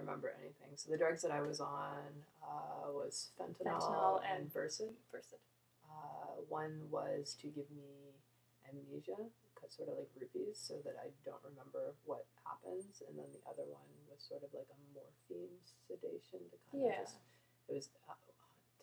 remember anything. So the drugs that I was on was fentanyl and Versed. One was to give me amnesia, sort of like rupees, so that I don't remember what happens. And then the other one was sort of like a morphine sedation to kind of just, it was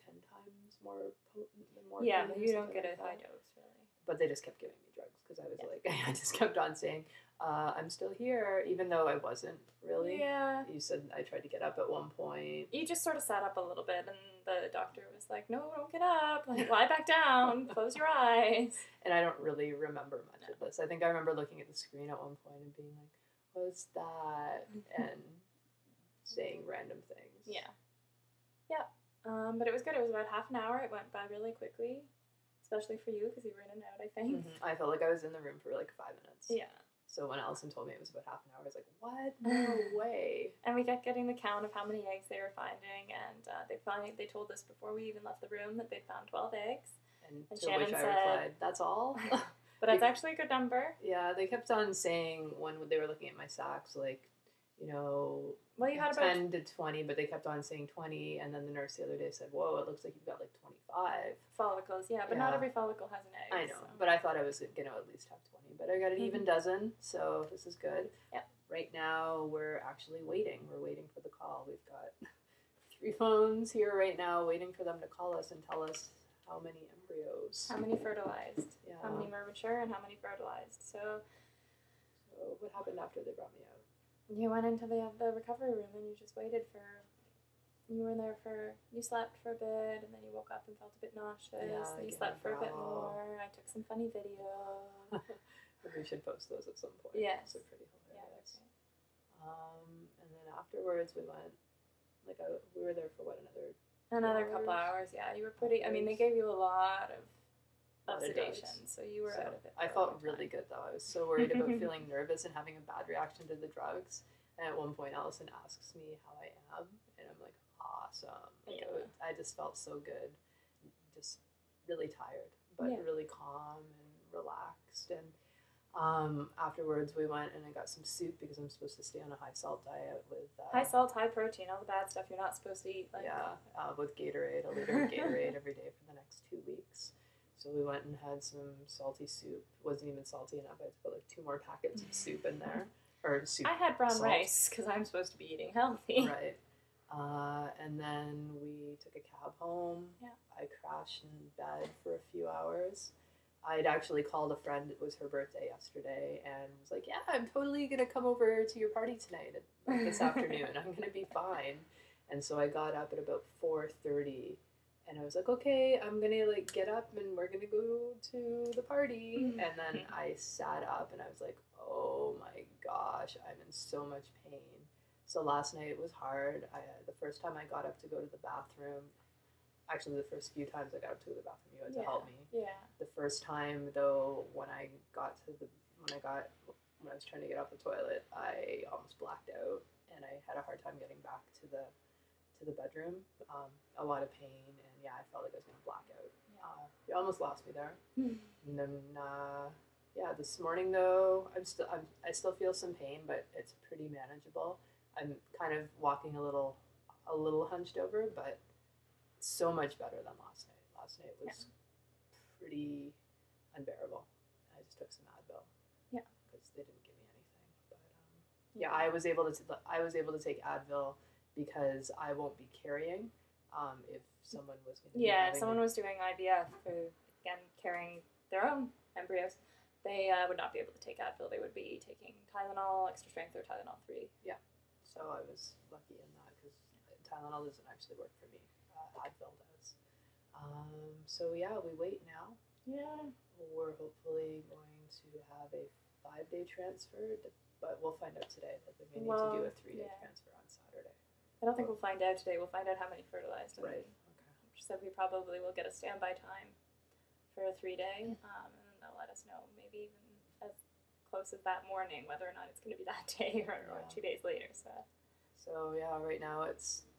10 times more potent than morphine. Yeah, but you don't get a high dose, really. But they just kept giving me drugs because I was like, I just kept on saying, I'm still here, even though I wasn't really. Yeah. You said I tried to get up at one point. You just sort of sat up a little bit, and the doctor was like, no, don't get up. Like, lie back down. Close your eyes. And I don't really remember much of this. I think I remember looking at the screen at one point and being like, what's that? And saying random things. Yeah. Yeah. But it was good. It was about half an hour. It went by really quickly, especially for you because you were in and out, I think. Mm-hmm. I felt like I was in the room for like 5 minutes. Yeah. So when Allison told me it was about half an hour, I was like, what? No way. And we kept getting the count of how many eggs they were finding, and they told us before we even left the room that they'd found 12 eggs. And to Shannon which I said, replied, that's all? But that's actually a good number. Yeah, they kept on saying when they were looking at my sacks, like, you know, well, you had 10 to 20, but they kept on saying 20, and then the nurse the other day said, whoa, it looks like you've got like 25. Follicles, yeah, but not every follicle has an egg. I know, so. But I thought I was going to at least have 20, but I got an even dozen, so this is good. Yeah. Right now, we're actually waiting. We're waiting for the call. We've got 3 phones here right now waiting for them to call us and tell us how many embryos. How many fertilized. Yeah. How many were mature and how many fertilized. So what happened after they brought me out? You went into the recovery room and you just waited for... You were there you slept for a bit, and then you woke up and felt a bit nauseous, and you slept for a bit more. I took some funny video. We should post those at some point. Yes. They're pretty hilarious. Yeah, And then afterwards we went, we were there for what, another couple hours, yeah. You were pretty, I mean, they gave you a lot of sedation, so you were out of it. I felt really good though. I was so worried about feeling nervous and having a bad reaction to the drugs. And at one point Allison asks me how I am, and I'm like, awesome. I just felt so good. Just really tired, but really calm and relaxed. And afterwards we went and I got some soup because I'm supposed to stay on a high salt diet with high salt, high protein, all the bad stuff you're not supposed to eat. With Gatorade, a liter of Gatorade every day for the next 2 weeks. So we went and had some salty soup. It wasn't even salty enough. I had to put like 2 more packets of soup in there. Or soup. I had brown rice because I'm supposed to be eating healthy. Right. And then we took a cab home. Yeah. I crashed in bed for a few hours. I'd actually called a friend. It was her birthday yesterday, and was like, "Yeah, I'm totally gonna come over to your party tonight, this afternoon. I'm gonna be fine." And so I got up at about 4:30, and I was like, "Okay, I'm gonna get up, and we're gonna go to the party." Mm-hmm. And then I sat up, and I was like, "Oh my gosh, I'm in so much pain." So last night was hard. The first time I got up to go to the bathroom, actually the first few times I got up to the bathroom, you had to help me. Yeah. The first time though, when I was trying to get off the toilet, I almost blacked out, and I had a hard time getting back to the bedroom. A lot of pain, and I felt like I was gonna black out. You almost lost me there. And then this morning though, I still feel some pain, but it's pretty manageable. I'm kind of walking a little hunched over, but so much better than last night. Last night was pretty unbearable. I just took some Advil. Yeah. Because they didn't give me anything. But I was able to take Advil because I won't be carrying. If someone was going to if someone was doing IVF, who again carrying their own embryos, they would not be able to take Advil. They would be taking Tylenol, extra strength, or Tylenol 3. Yeah. So I was lucky in that because Tylenol doesn't actually work for me. Advil does. So we wait now. Yeah. We're hopefully going to have a 5-day transfer, but we'll find out today that they may need to do a 3-day transfer on Saturday. I don't think we'll find out today. We'll find out how many fertilized. Right. Okay. So we probably will get a standby time for a 3-day, and then they'll let us know maybe even as close as that morning whether or not it's going to be that day or 2 days later. So right now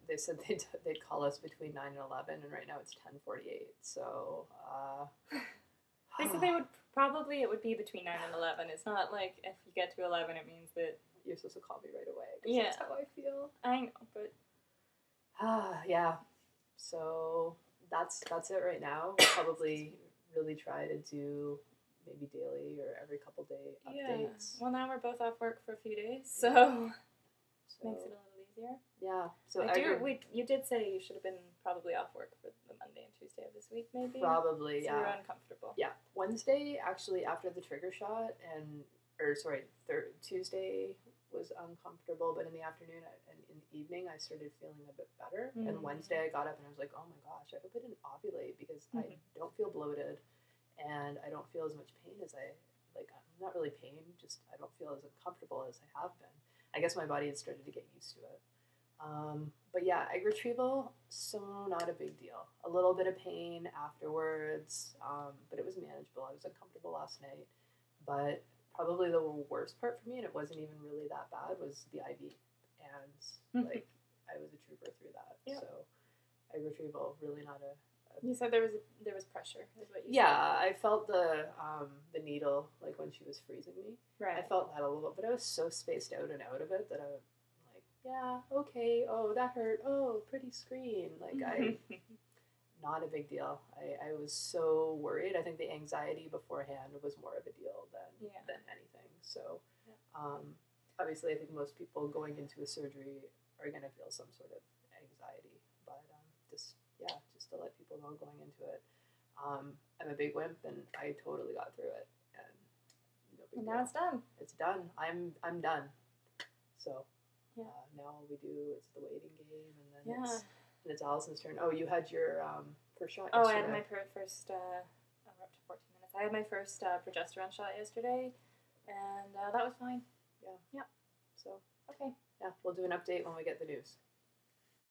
they said they'd call us between 9 and 11, and right now it's 10:48. So they said it would be between 9 and 11. It's not like if you get to 11 it means that you're supposed to call me right away. Because that's how I feel. I know, but Yeah. So that's it right now. We'll probably really try to do maybe daily or every couple day updates. Well, now we're both off work for a few days, so So makes it a little easier. yeah. So You did say you should have been probably off work for the Monday and Tuesday of this week, maybe. probably So yeah. you're uncomfortable. Yeah, Wednesday actually after the trigger shot Tuesday was uncomfortable, but in the afternoon and in the evening I started feeling a bit better. Mm-hmm. And Wednesday I got up and I was like, oh my gosh, I hope I didn't ovulate because I don't feel bloated, and I don't feel as much pain as I'm not really pain, just I don't feel as uncomfortable as I have been. I guess my body had started to get used to it. But yeah, egg retrieval, so not a big deal. A little bit of pain afterwards, but it was manageable. I was uncomfortable last night, but probably the worst part for me, and it wasn't even really that bad, was the IV. And like I was a trooper through that. Yep. So egg retrieval, really not a. You said there was pressure, is what you said. Yeah, I felt the needle like when she was freezing me. Right. I felt that a little, but I was so spaced out and out of it that I was like, yeah, okay, oh that hurt, oh pretty screen, like not a big deal. I was so worried. I think the anxiety beforehand was more of a deal than anything. So obviously I think most people going into a surgery are going to feel some sort of anxiety, but just to let people know going into it. I'm a big wimp and I totally got through it, and no big deal. Now it's done. It's done. I'm done. So now all we do is the waiting game, and then it's Allison's turn. Oh, you had your first shot yesterday. Oh, I had my first, we're up to 14 minutes. I had my first progesterone shot yesterday, and that was fine. Yeah. Yeah. So, okay. Yeah, we'll do an update when we get the news.